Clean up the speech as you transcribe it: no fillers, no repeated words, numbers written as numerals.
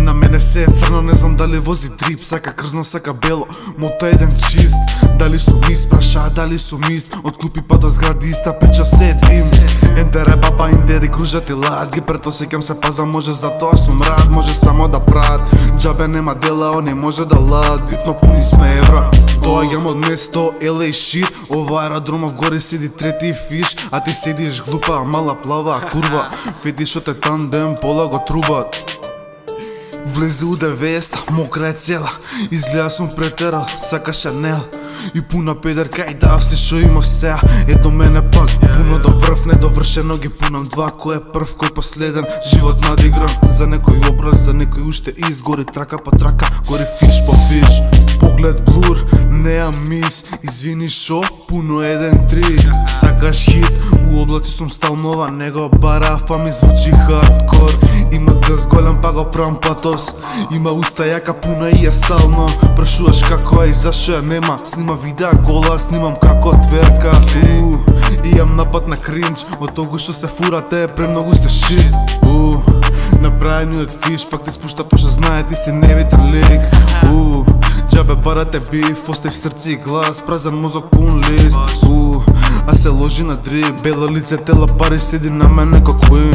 На мене се е црно, не знам дали вози дрип, сака крзно, сака бело, мота еден чист. Дали сум ист, праша, дали сум ист, од клупи па до згради иста печа се дим. Ендере баба, индери кружат и лад, ги претосекам се паза, може затоа сум рад, може само да прат. Джабе нема дела, они може да лад, битно пуни сме евра. Доаѓам од место, LA shit, ова аеродрома вгоре седи трети фиш, а ти седиш глупа, мала плава курва, видиш од е тандем, пола го трубат. Влезе у 90, мокра е цела, изгледа сум претерал, сака Шанел. И пуна педерка и да все шо има все. Ето мене пак, пуно до врв, недовршено ги пунам два. Кој е прв, кој последен, живот надигран. За некој образ, за некој уште изгори. Трака па трака, гори фиш по фиш. Поглед блур, неа мис, извини шо, пуно 1-3. Сакаш хит, у облаци сум стал нова, него бара, фа ми звучи хардкор. Има гъс голем, па го правам патос. Има уста јака, пуна и е стално. Прашуваш како е и зашо ја нема. Снима видеа гола, снимам како тверка. Имам напад на кринч, од того што се фурате, премногу сте шит. Направени од фиш, пак ти спушта пошто знае ти си невитен лик. Джабе барате биф, остав срце и глас, празен мозок пун лист. А се ложи на дрип, бело лице, тела пари, седи на мене како куин.